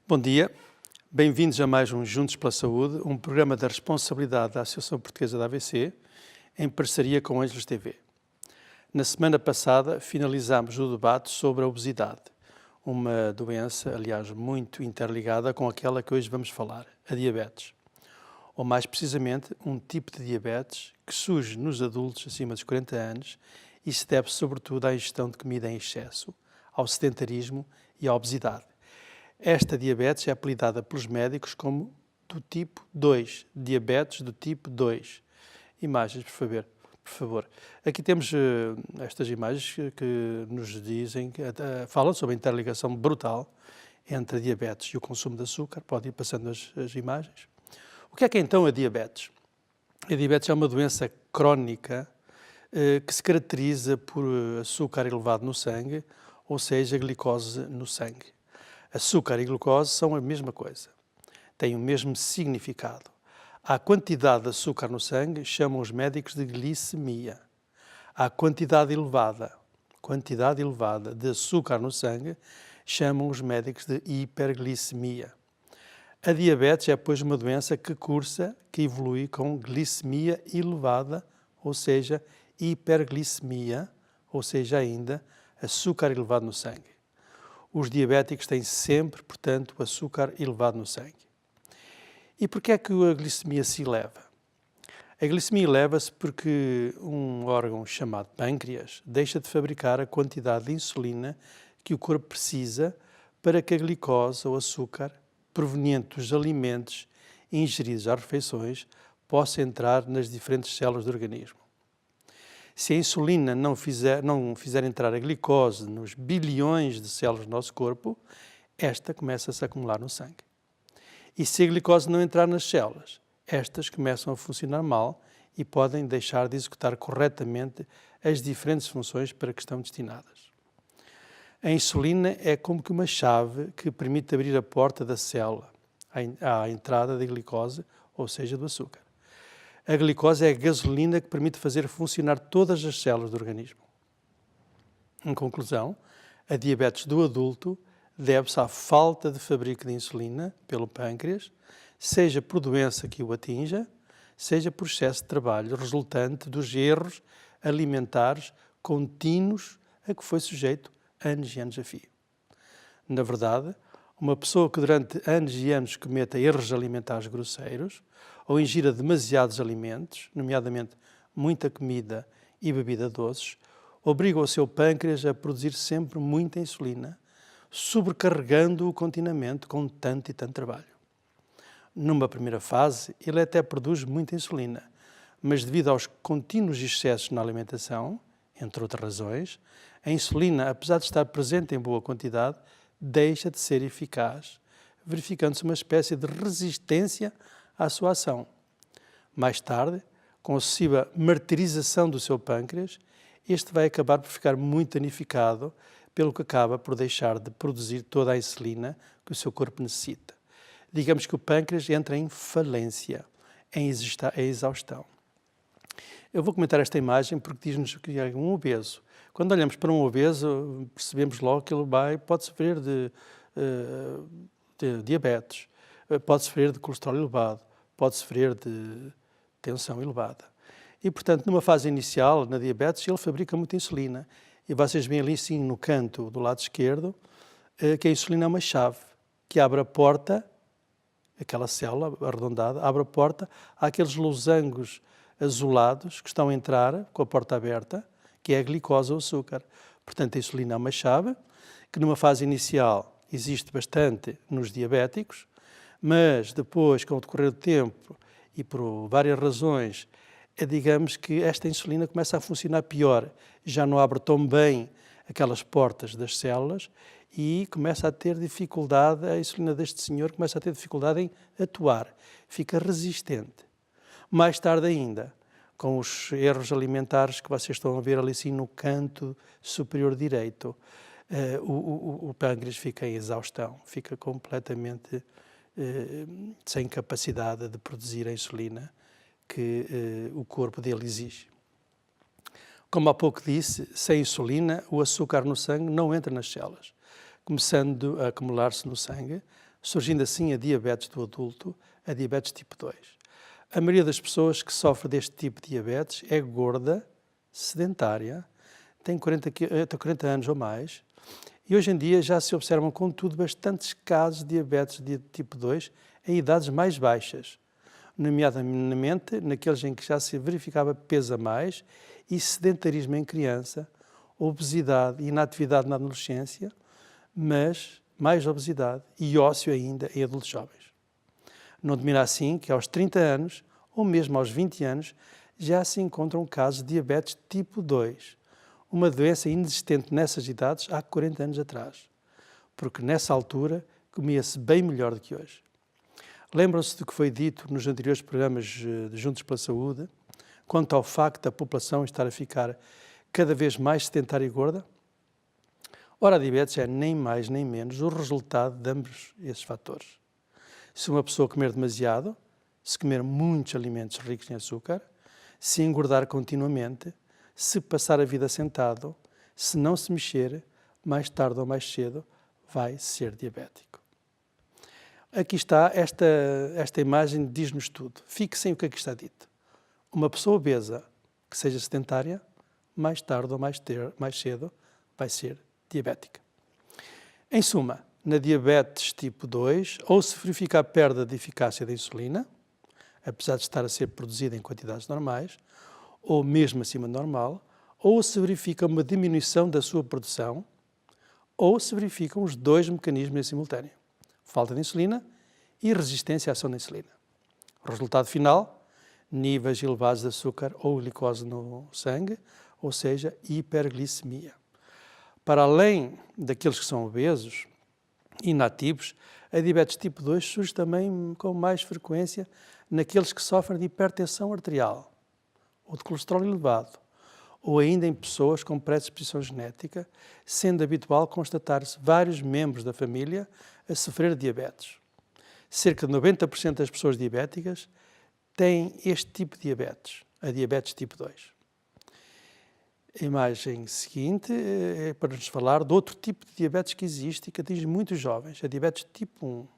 Bom dia, bem-vindos a mais um Juntos pela Saúde, um programa da responsabilidade da Associação Portuguesa da AVC, em parceria com Ângelos TV. Na semana passada finalizámos o debate sobre a obesidade, uma doença, aliás, muito interligada com aquela que hoje vamos falar, a diabetes. Ou mais precisamente, um tipo de diabetes que surge nos adultos acima dos 40 anos e se deve sobretudo à ingestão de comida em excesso, ao sedentarismo e à obesidade. Esta diabetes é apelidada pelos médicos como do tipo 2, diabetes do tipo 2. Imagens, por favor. Aqui temos estas imagens que nos dizem, falam sobre a interligação brutal entre a diabetes e o consumo de açúcar. Pode ir passando as imagens. O que é então a diabetes? A diabetes é uma doença crónica que se caracteriza por açúcar elevado no sangue, ou seja, glicose no sangue. Açúcar e glucose são a mesma coisa, têm o mesmo significado. A quantidade de açúcar no sangue chamam os médicos de glicemia. A quantidade elevada de açúcar no sangue chamam os médicos de hiperglicemia. A diabetes é, pois, uma doença que cursa, que evolui com glicemia elevada, ou seja, hiperglicemia, ou seja, ainda açúcar elevado no sangue. Os diabéticos têm sempre, portanto, o açúcar elevado no sangue. E porquê é que a glicemia se eleva? A glicemia eleva-se porque um órgão chamado pâncreas deixa de fabricar a quantidade de insulina que o corpo precisa para que a glicose ou açúcar proveniente dos alimentos ingeridos às refeições possa entrar nas diferentes células do organismo. Se a insulina não fizer entrar a glicose nos bilhões de células do nosso corpo, esta começa a se acumular no sangue. E se a glicose não entrar nas células, estas começam a funcionar mal e podem deixar de executar corretamente as diferentes funções para que estão destinadas. A insulina é como que uma chave que permite abrir a porta da célula à entrada da glicose, ou seja, do açúcar. A glicose é a gasolina que permite fazer funcionar todas as células do organismo. Em conclusão, a diabetes do adulto deve-se à falta de fabrico de insulina pelo pâncreas, seja por doença que o atinja, seja por excesso de trabalho resultante dos erros alimentares contínuos a que foi sujeito anos e anos a fio. Na verdade, uma pessoa que durante anos e anos cometa erros alimentares grosseiros ou ingira demasiados alimentos, nomeadamente muita comida e bebida doces, obriga o seu pâncreas a produzir sempre muita insulina, sobrecarregando-o continuamente com tanto e tanto trabalho. Numa primeira fase, ele até produz muita insulina, mas devido aos contínuos excessos na alimentação, entre outras razões, a insulina, apesar de estar presente em boa quantidade, deixa de ser eficaz, verificando-se uma espécie de resistência à sua ação. Mais tarde, com a sucessiva martirização do seu pâncreas, este vai acabar por ficar muito danificado, pelo que acaba por deixar de produzir toda a insulina que o seu corpo necessita. Digamos que o pâncreas entra em falência, em exaustão. Eu vou comentar esta imagem porque diz-nos que é um obeso. Quando olhamos para um obeso, percebemos logo que ele pode sofrer de diabetes, pode sofrer de colesterol elevado, pode sofrer de tensão elevada. E, portanto, numa fase inicial, na diabetes, ele fabrica muita insulina. E vocês veem ali, sim, no canto do lado esquerdo, que a insulina é uma chave que abre a porta, aquela célula arredondada, abre a porta àqueles losangos azulados que estão a entrar com a porta aberta, que é a glicose ou açúcar. Portanto, a insulina é uma chave que numa fase inicial existe bastante nos diabéticos, mas depois, com o decorrer do tempo e por várias razões, digamos que esta insulina começa a funcionar pior, já não abre tão bem aquelas portas das células e começa a ter dificuldade, a insulina deste senhor começa a ter dificuldade em atuar, fica resistente. Mais tarde ainda, com os erros alimentares que vocês estão a ver ali assim no canto superior direito, o pâncreas fica em exaustão, fica completamente sem capacidade de produzir a insulina que o corpo dele exige. Como há pouco disse, sem insulina, o açúcar no sangue não entra nas células, começando a acumular-se no sangue, surgindo assim a diabetes do adulto, a diabetes tipo 2. A maioria das pessoas que sofrem deste tipo de diabetes é gorda, sedentária, tem 40 anos ou mais, e hoje em dia já se observam, contudo, bastantes casos de diabetes de tipo 2 em idades mais baixas, nomeadamente naqueles em que já se verificava peso a mais e sedentarismo em criança, obesidade e inatividade na adolescência, mas mais obesidade e ócio ainda em adultos jovens. Não admira assim que aos 30 anos, ou mesmo aos 20 anos, já se encontram casos de diabetes tipo 2, uma doença inexistente nessas idades há 40 anos atrás, porque nessa altura comia-se bem melhor do que hoje. Lembram-se do que foi dito nos anteriores programas de Juntos pela Saúde, quanto ao facto da população estar a ficar cada vez mais sedentária e gorda? Ora, a diabetes é nem mais nem menos o resultado de ambos esses fatores. Se uma pessoa comer demasiado, se comer muitos alimentos ricos em açúcar, se engordar continuamente, se passar a vida sentado, se não se mexer, mais tarde ou mais cedo vai ser diabético. Aqui está, esta imagem diz-nos tudo. Fixem o que aqui está dito. Uma pessoa obesa que seja sedentária, mais tarde ou mais cedo vai ser diabética. Em suma, na diabetes tipo 2, ou se verifica a perda de eficácia da insulina, apesar de estar a ser produzida em quantidades normais, ou mesmo acima do normal, ou se verifica uma diminuição da sua produção, ou se verificam os dois mecanismos em simultâneo, falta de insulina e resistência à ação da insulina. O resultado final, níveis elevados de açúcar ou glicose no sangue, ou seja, hiperglicemia. Para além daqueles que são obesos, inativos, a diabetes tipo 2 surge também com mais frequência naqueles que sofrem de hipertensão arterial, ou de colesterol elevado, ou ainda em pessoas com predisposição genética, sendo habitual constatar-se vários membros da família a sofrer de diabetes. Cerca de 90% das pessoas diabéticas têm este tipo de diabetes, a diabetes tipo 2. A imagem seguinte é para nos falar de outro tipo de diabetes que existe e que atinge muitos jovens, a diabetes tipo 1.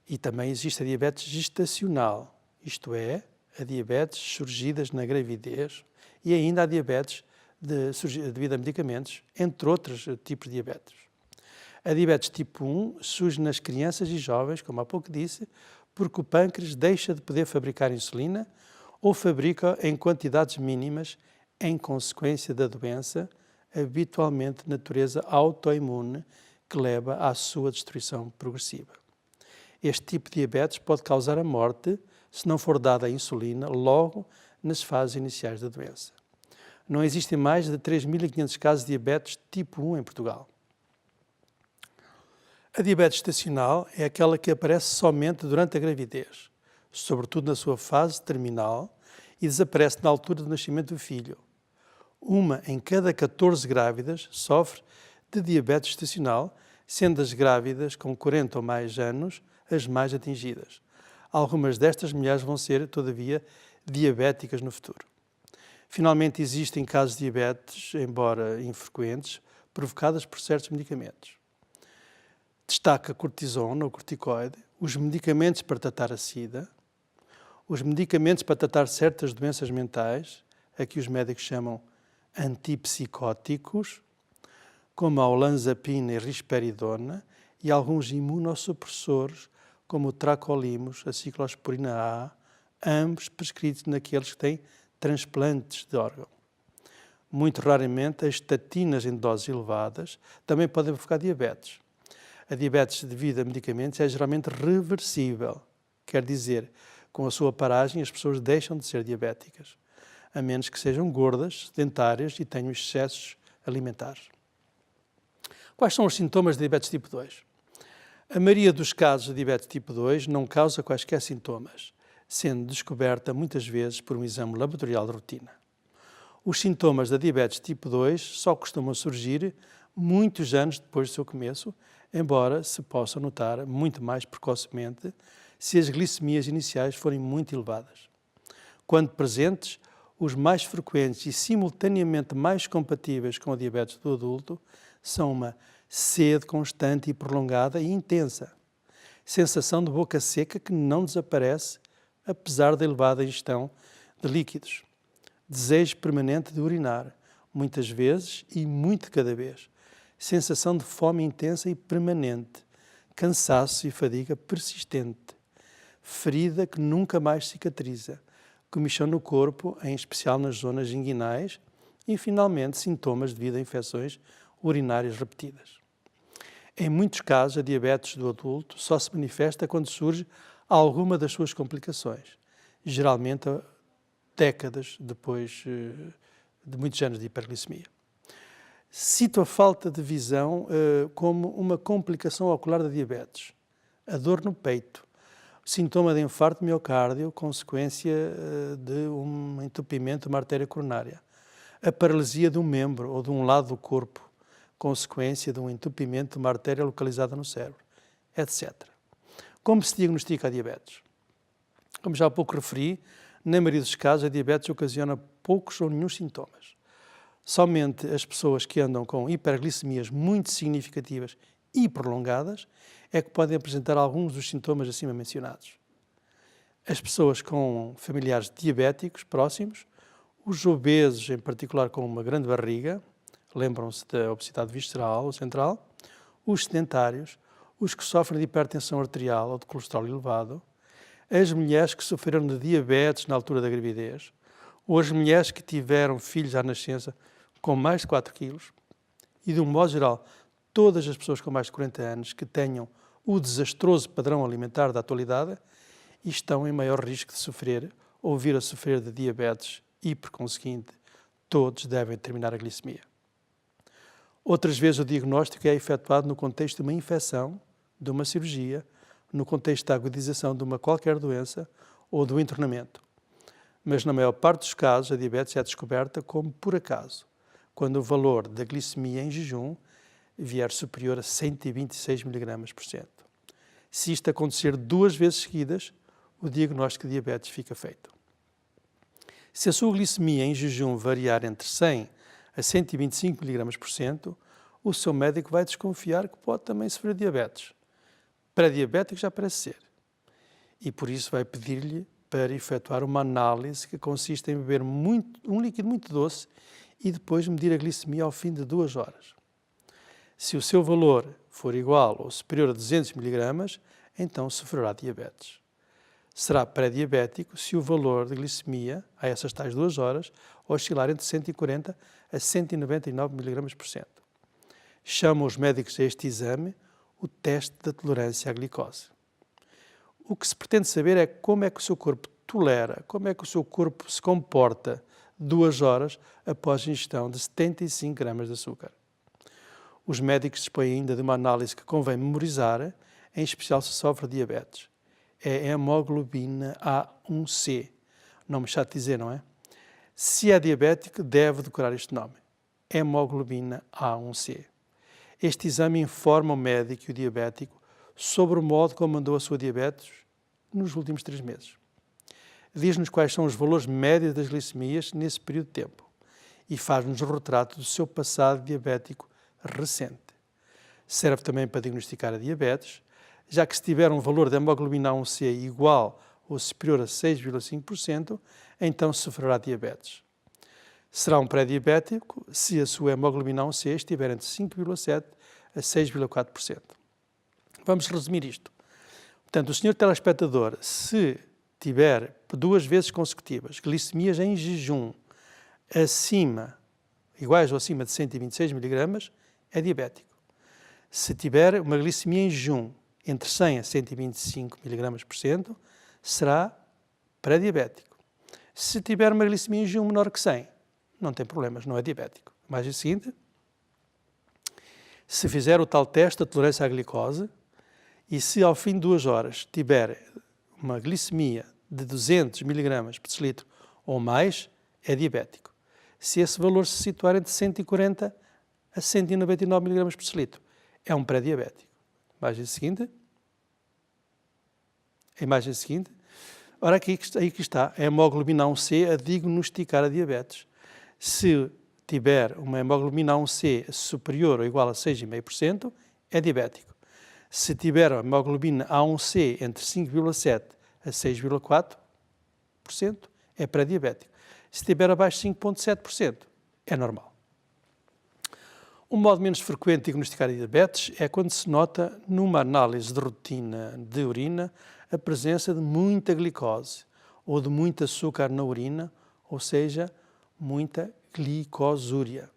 E também existe a diabetes gestacional, isto é, a diabetes surgidas na gravidez, e ainda a diabetes devido a medicamentos, entre outros tipos de diabetes. A diabetes tipo 1 surge nas crianças e jovens, como há pouco disse, porque o pâncreas deixa de poder fabricar insulina ou fabrica em quantidades mínimas em consequência da doença, habitualmente de natureza autoimune, que leva à sua destruição progressiva. Este tipo de diabetes pode causar a morte se não for dada a insulina logo nas fases iniciais da doença. Não existem mais de 3.500 casos de diabetes tipo 1 em Portugal. A diabetes gestacional é aquela que aparece somente durante a gravidez, sobretudo na sua fase terminal, e desaparece na altura do nascimento do filho. Uma em cada 14 grávidas sofre de diabetes gestacional, sendo as grávidas com 40 ou mais anos as mais atingidas. Algumas destas mulheres vão ser, todavia, diabéticas no futuro. Finalmente, existem casos de diabetes, embora infrequentes, provocadas por certos medicamentos. Destaca a cortisona, ou corticoide, os medicamentos para tratar a SIDA, os medicamentos para tratar certas doenças mentais, a que os médicos chamam antipsicóticos, como a olanzapina e risperidona, e alguns imunossupressores, como o tracolimos, a ciclosporina A, ambos prescritos naqueles que têm transplantes de órgão. Muito raramente, as estatinas em doses elevadas também podem provocar diabetes. A diabetes devido a medicamentos é geralmente reversível, quer dizer, com a sua paragem as pessoas deixam de ser diabéticas, a menos que sejam gordas, sedentárias e tenham excessos alimentares. Quais são os sintomas de diabetes tipo 2? A maioria dos casos de diabetes tipo 2 não causa quaisquer sintomas, sendo descoberta muitas vezes por um exame laboratorial de rotina. Os sintomas da diabetes tipo 2 só costumam surgir muitos anos depois do seu começo, embora se possa notar muito mais precocemente se as glicemias iniciais forem muito elevadas. Quando presentes, os mais frequentes e simultaneamente mais compatíveis com a diabetes do adulto são uma sede constante e prolongada e intensa, sensação de boca seca que não desaparece apesar da elevada ingestão de líquidos, desejo permanente de urinar, muitas vezes e muito de cada vez, sensação de fome intensa e permanente, cansaço e fadiga persistente, ferida que nunca mais cicatriza, comichão no corpo, em especial nas zonas inguinais, e, finalmente, sintomas devido a infecções urinárias repetidas. Em muitos casos, a diabetes do adulto só se manifesta quando surge alguma das suas complicações, geralmente décadas depois de muitos anos de hiperglicemia. Cito a falta de visão como uma complicação ocular da diabetes, a dor no peito, sintoma de infarto de miocárdio, consequência de um entupimento de uma artéria coronária, a paralisia de um membro ou de um lado do corpo, consequência de um entupimento de uma artéria localizada no cérebro, etc. Como se diagnostica a diabetes? Como já há pouco referi, na maioria dos casos a diabetes ocasiona poucos ou nenhum sintomas. Somente as pessoas que andam com hiperglicemias muito significativas e prolongadas é que podem apresentar alguns dos sintomas acima mencionados. As pessoas com familiares diabéticos próximos, os obesos, em particular com uma grande barriga, lembram-se da obesidade visceral ou central, os sedentários, os que sofrem de hipertensão arterial ou de colesterol elevado, as mulheres que sofreram de diabetes na altura da gravidez, ou as mulheres que tiveram filhos à nascença com mais de 4 quilos, e de um modo geral, todas as pessoas com mais de 40 anos que tenham o desastroso padrão alimentar da atualidade e estão em maior risco de sofrer ou vir a sofrer de diabetes e, por conseguinte, todos devem terminar a glicemia. Outras vezes o diagnóstico é efetuado no contexto de uma infecção, de uma cirurgia, no contexto da agudização de uma qualquer doença ou do internamento. Mas na maior parte dos casos a diabetes é descoberta como por acaso, quando o valor da glicemia em jejum vier superior a 126 mg/cento. Se isto acontecer 2 vezes seguidas, o diagnóstico de diabetes fica feito. Se a sua glicemia em jejum variar entre 100 a 125 mg/cento, o seu médico vai desconfiar que pode também sofrer de diabetes. Pré-diabético já parece ser. E por isso vai pedir-lhe para efetuar uma análise que consiste em beber um líquido muito doce e depois medir a glicemia ao fim de 2 horas. Se o seu valor for igual ou superior a 200 mg, então sofrerá diabetes. Será pré-diabético se o valor de glicemia, a essas tais 2 horas, oscilar entre 140 a 199 mg/cento. Chamam os médicos a este exame o teste da tolerância à glicose. O que se pretende saber é como é que o seu corpo tolera, como é que o seu corpo se comporta 2 horas após a ingestão de 75 gramas de açúcar. Os médicos dispõem ainda de uma análise que convém memorizar, em especial se sofre de diabetes. É a hemoglobina A1C. Nome chato de dizer, não é? Se é diabético, deve decorar este nome. Hemoglobina A1C. Este exame informa o médico e o diabético sobre o modo como andou a sua diabetes nos últimos 3 meses. Diz-nos quais são os valores médios das glicemias nesse período de tempo e faz-nos o retrato do seu passado diabético recente. Serve também para diagnosticar a diabetes, já que se tiver um valor de hemoglobina A1C igual ou superior a 6,5%, então sofrerá diabetes. Será um pré-diabético se a sua hemoglobina A1C estiver entre 5,7% a 6,4%. Vamos resumir isto. Portanto, o senhor telespectador, se tiver 2 vezes consecutivas glicemias em jejum iguais ou acima de 126 mg, é diabético. Se tiver uma glicemia em jejum entre 100 a 125 mg/cento, será pré-diabético. Se tiver uma glicemia em jejum menor que 100, não tem problemas, não é diabético. Mais o seguinte, se fizer o tal teste da tolerância à glicose e se ao fim de 2 horas tiver uma glicemia de 200 mg/decilitro ou mais, é diabético. Se esse valor se situar entre 140 a 199 mg/decilitro, é um pré-diabético. Imagem seguinte. A imagem seguinte. Ora, aí que está a hemoglobina A1C a diagnosticar a diabetes. Se tiver uma hemoglobina A1C superior ou igual a 6,5%, é diabético. Se tiver a hemoglobina A1C entre 5,7% a 6,4%, é pré-diabético. Se tiver abaixo de 5,7%, é normal. Um modo menos frequente de diagnosticar diabetes é quando se nota, numa análise de rotina de urina, a presença de muita glicose ou de muito açúcar na urina, ou seja, muita glicosúria.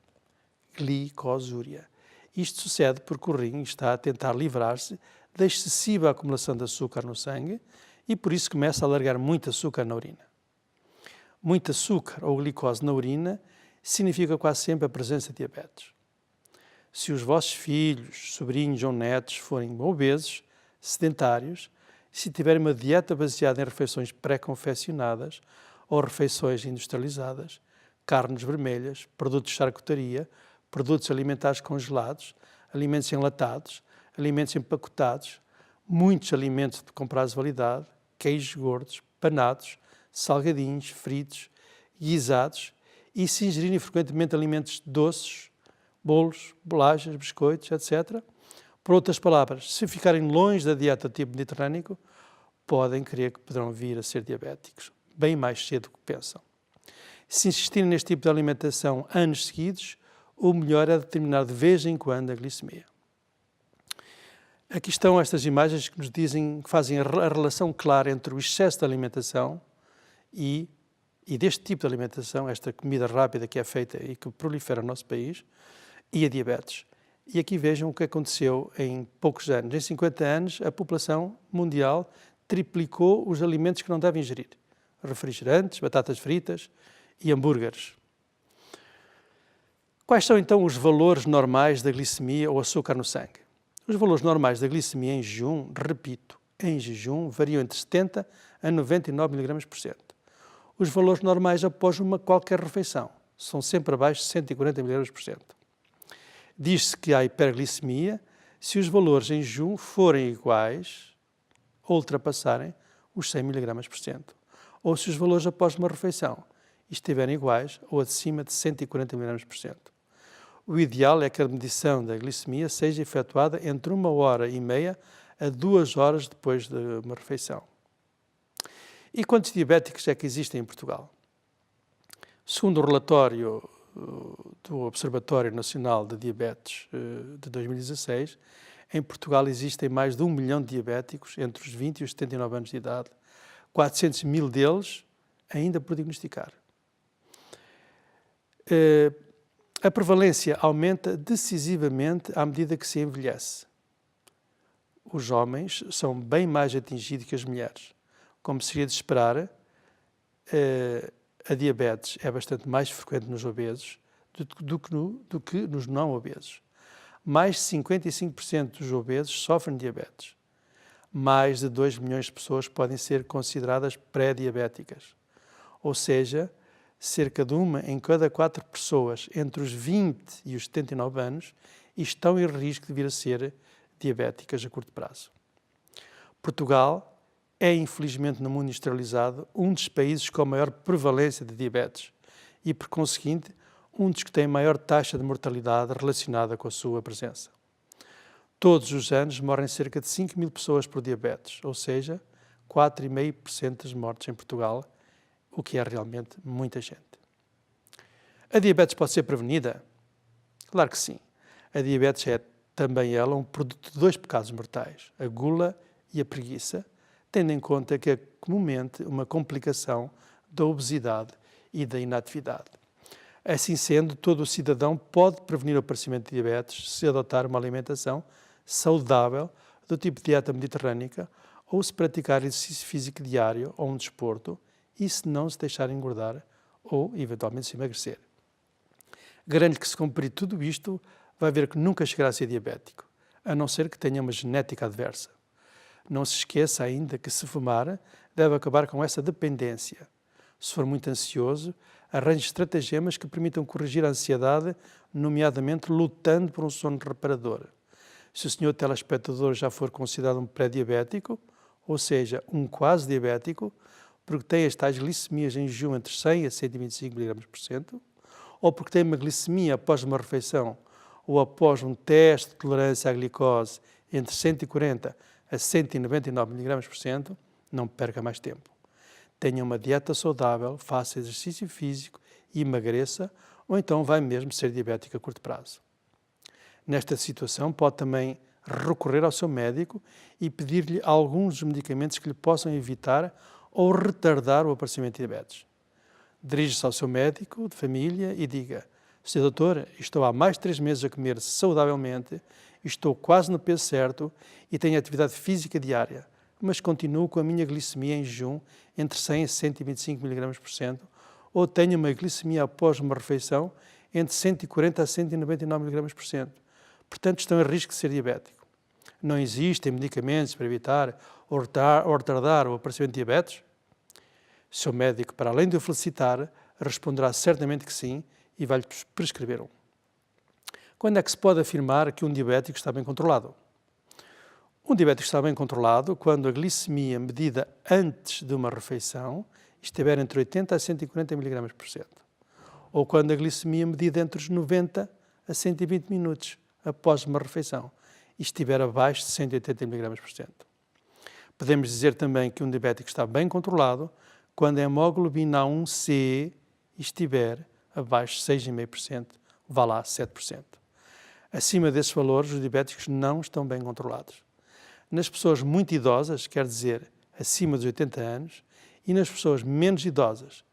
Isto sucede porque o rim está a tentar livrar-se da excessiva acumulação de açúcar no sangue e por isso começa a largar muito açúcar na urina. Muito açúcar ou glicose na urina significa quase sempre a presença de diabetes. Se os vossos filhos, sobrinhos ou netos forem obesos, sedentários, se tiverem uma dieta baseada em refeições pré-confeccionadas ou refeições industrializadas, carnes vermelhas, produtos de charcutaria, produtos alimentares congelados, alimentos enlatados, alimentos empacotados, muitos alimentos com prazo de validade, queijos gordos, panados, salgadinhos, fritos, guisados e se ingerirem frequentemente alimentos doces, bolos, bolachas, biscoitos, etc. Por outras palavras, se ficarem longe da dieta tipo mediterrâneo, podem crer que poderão vir a ser diabéticos, bem mais cedo do que pensam. Se insistirem neste tipo de alimentação anos seguidos, o melhor é determinar de vez em quando a glicemia. Aqui estão estas imagens que nos dizem, que fazem a relação clara entre o excesso de alimentação e deste tipo de alimentação, esta comida rápida que é feita e que prolifera no nosso país, e a diabetes. E aqui vejam o que aconteceu em poucos anos. Em 50 anos, a população mundial triplicou os alimentos que não devem ingerir. Refrigerantes, batatas fritas e hambúrgueres. Quais são então os valores normais da glicemia ou açúcar no sangue? Os valores normais da glicemia em jejum, repito, em jejum, variam entre 70 a 99 mg/100. Os valores normais após qualquer refeição são sempre abaixo de 140 mg/100. Diz-se que há hiperglicemia se os valores em jejum forem iguais ou ultrapassarem os 100 mg/100, ou se os valores após uma refeição estiverem iguais ou acima de 140 mg/100. O ideal é que a medição da glicemia seja efetuada entre 1h30 a 2 horas depois de uma refeição. E quantos diabéticos é que existem em Portugal? Segundo o relatório do Observatório Nacional de Diabetes de 2016, em Portugal existem mais de 1 milhão de diabéticos entre os 20 e os 79 anos de idade, 400 mil deles ainda por diagnosticar. A prevalência aumenta decisivamente à medida que se envelhece. Os homens são bem mais atingidos que as mulheres. Como seria de esperar, a diabetes é bastante mais frequente nos obesos do que nos não obesos. Mais de 55% dos obesos sofrem de diabetes. Mais de 2 milhões de pessoas podem ser consideradas pré-diabéticas. Ou seja, cerca de 1 em cada 4 pessoas entre os 20 e os 79 anos estão em risco de vir a ser diabéticas a curto prazo. Portugal é, infelizmente, no mundo industrializado, um dos países com a maior prevalência de diabetes e, por conseguinte, um dos que tem maior taxa de mortalidade relacionada com a sua presença. Todos os anos morrem cerca de 5 mil pessoas por diabetes, ou seja, 4,5% das mortes em Portugal, o que é realmente muita gente. A diabetes pode ser prevenida? Claro que sim. A diabetes é também ela um produto de 2 pecados mortais, a gula e a preguiça, tendo em conta que é comumente uma complicação da obesidade e da inatividade. Assim sendo, todo o cidadão pode prevenir o aparecimento de diabetes se adotar uma alimentação saudável do tipo dieta mediterrânica ou se praticar exercício físico diário ou um desporto e se não se deixar engordar ou, eventualmente, se emagrecer. Garanto que se cumprir tudo isto, vai ver que nunca chegará a ser diabético, a não ser que tenha uma genética adversa. Não se esqueça ainda que se fumar, deve acabar com essa dependência. Se for muito ansioso, arranje estratagemas que permitam corrigir a ansiedade, nomeadamente lutando por um sono reparador. Se o senhor telespectador já for considerado um pré-diabético, ou seja, um quase diabético, porque tem as tais glicemias em jejum entre 100 a 125 mg/100, ou porque tem uma glicemia após uma refeição ou após um teste de tolerância à glicose entre 140 a 199 mg/cento, não perca mais tempo. Tenha uma dieta saudável, faça exercício físico e emagreça, ou então vai mesmo ser diabético a curto prazo. Nesta situação, pode também recorrer ao seu médico e pedir-lhe alguns dos medicamentos que lhe possam evitar ou retardar o aparecimento de diabetes. Dirija-se ao seu médico de família e diga: Sr. doutor, estou há mais de 3 meses a comer saudavelmente, estou quase no peso certo e tenho atividade física diária, mas continuo com a minha glicemia em jejum entre 100 e 125 mg/cento, ou tenho uma glicemia após uma refeição entre 140 a 199 mg/cento. Portanto, estão em risco de ser diabético. Não existem medicamentos para evitar ou retardar o aparecimento de diabetes? O seu médico, para além de o felicitar, responderá certamente que sim e vai-lhe prescrever um. Quando é que se pode afirmar que um diabético está bem controlado? Um diabético está bem controlado quando a glicemia medida antes de uma refeição estiver entre 80 a 140 mg/cento, ou quando a glicemia medida entre os 90 a 120 minutos após uma refeição e estiver abaixo de 180 mg/cento. Podemos dizer também que um diabético está bem controlado quando a hemoglobina A1C estiver abaixo de 6,5%, vá lá 7%. Acima desses valores, os diabéticos não estão bem controlados. Nas pessoas muito idosas, quer dizer, acima dos 80 anos, e nas pessoas menos idosas,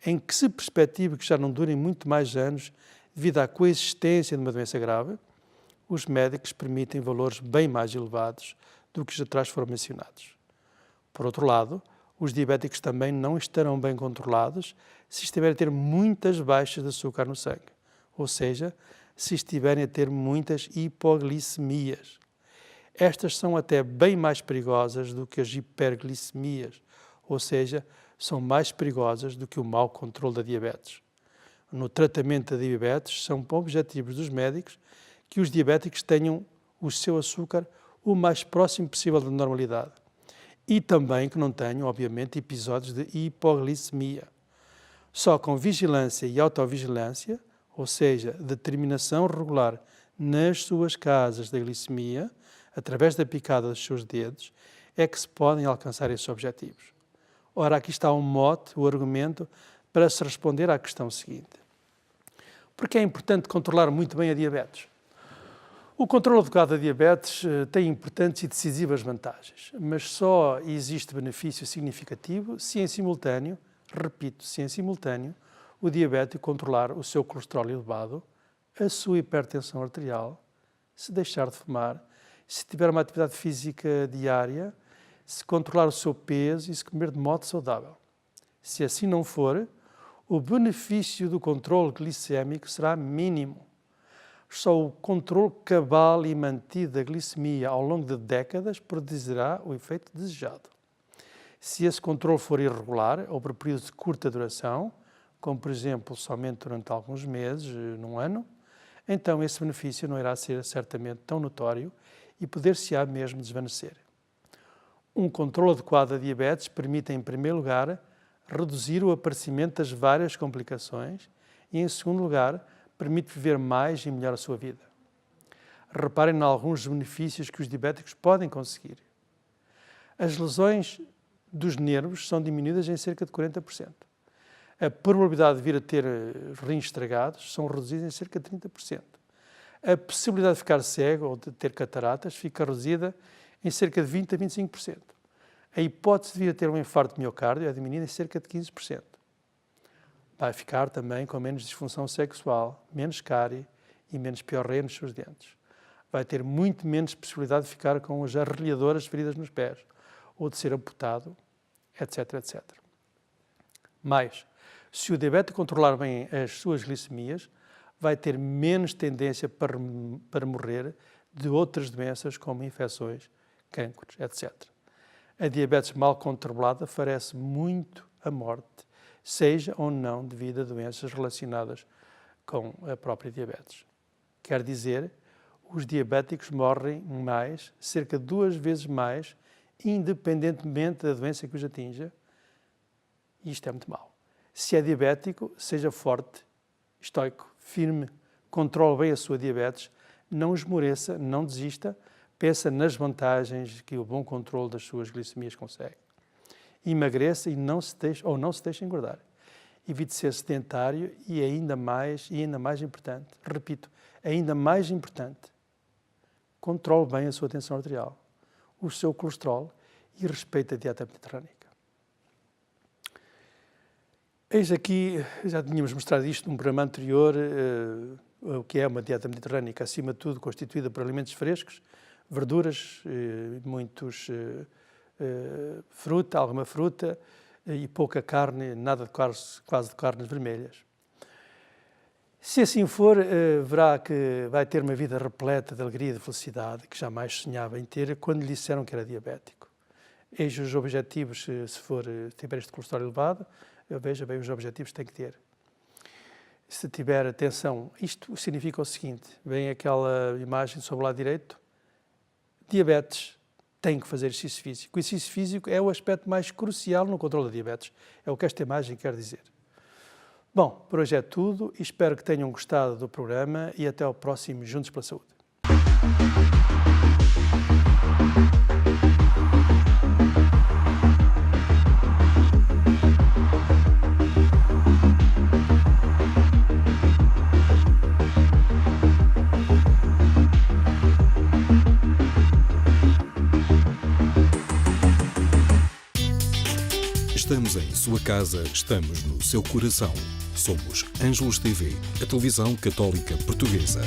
em que se perspectiva que já não durem muito mais anos devido à coexistência de uma doença grave, os médicos permitem valores bem mais elevados do que os atrás foram mencionados. Por outro lado, os diabéticos também não estarão bem controlados se estiverem a ter muitas baixas de açúcar no sangue, ou seja, se estiverem a ter muitas hipoglicemias. Estas são até bem mais perigosas do que as hiperglicemias, ou seja, são mais perigosas do que o mau controle da diabetes. No tratamento da diabetes, são objetivos dos médicos que os diabéticos tenham o seu açúcar o mais próximo possível da normalidade e também que não tenham, obviamente, episódios de hipoglicemia. Só com vigilância e autovigilância, ou seja, determinação regular nas suas casas da glicemia, através da picada dos seus dedos, é que se podem alcançar esses objetivos. Ora, aqui está um mote, o argumento, para se responder à questão seguinte. Por que é importante controlar muito bem a diabetes? O controle adequado da diabetes tem importantes e decisivas vantagens, mas só existe benefício significativo se em simultâneo, repito, se em simultâneo, o diabético controlar o seu colesterol elevado, a sua hipertensão arterial, se deixar de fumar, se tiver uma atividade física diária, se controlar o seu peso e se comer de modo saudável. Se assim não for, o benefício do controle glicêmico será mínimo. Só o controle cabal e mantido da glicemia ao longo de décadas produzirá o efeito desejado. Se esse controle for irregular ou por períodos de curta duração, como por exemplo somente durante alguns meses, num ano, então esse benefício não irá ser certamente tão notório e poder-se-á mesmo desvanecer. Um controle adequado da diabetes permite, em primeiro lugar, reduzir o aparecimento das várias complicações e, em segundo lugar, permite viver mais e melhor a sua vida. Reparem em alguns dos benefícios que os diabéticos podem conseguir. As lesões dos nervos são diminuídas em cerca de 40%. A probabilidade de vir a ter rins estragados são reduzidas em cerca de 30%. A possibilidade de ficar cego ou de ter cataratas fica reduzida em cerca de 20% a 25%. A hipótese de vir a ter um infarto de miocárdio é diminuída em cerca de 15%. Vai ficar também com menos disfunção sexual, menos cárie e menos piorreia nos seus dentes. Vai ter muito menos possibilidade de ficar com as arreliadoras feridas nos pés, ou de ser amputado, etc, etc. Mas, se o diabético controlar bem as suas glicemias, vai ter menos tendência para morrer de outras doenças como infecções, cancros, etc. A diabetes mal controlada favorece muito a morte, seja ou não devido a doenças relacionadas com a própria diabetes. Quer dizer, os diabéticos morrem mais, cerca de 2 vezes mais, independentemente da doença que os atinja, e isto é muito mau. Se é diabético, seja forte estoico, firme, controle bem a sua diabetes, não esmoreça, não desista, pensa nas vantagens que o bom controle das suas glicemias consegue. Emagreça e não se deixe engordar. Evite ser sedentário e ainda mais importante, repito, ainda mais importante, controle bem a sua tensão arterial, o seu colesterol e respeite a dieta mediterrânica. Eis aqui, já tínhamos mostrado isto num programa anterior, o que é uma dieta mediterrânica, acima de tudo constituída por alimentos frescos, verduras, fruta, alguma fruta e pouca carne, nada de quase de carnes vermelhas. Se assim for, verá que vai ter uma vida repleta de alegria e de felicidade que jamais sonhava em ter quando lhe disseram que era diabético. Eis os objetivos, se tiver este colesterol elevado, veja bem os objetivos que tem que ter. Se tiver atenção, isto significa o seguinte, vem aquela imagem sobre o lado direito, diabetes, tem que fazer exercício físico. O exercício físico é o aspecto mais crucial no controle da diabetes, é o que esta imagem quer dizer. Bom, por hoje é tudo, espero que tenham gostado do programa e até ao próximo Juntos pela Saúde. Estamos em sua casa, estamos no seu coração. Somos Ângelos TV, a televisão católica portuguesa.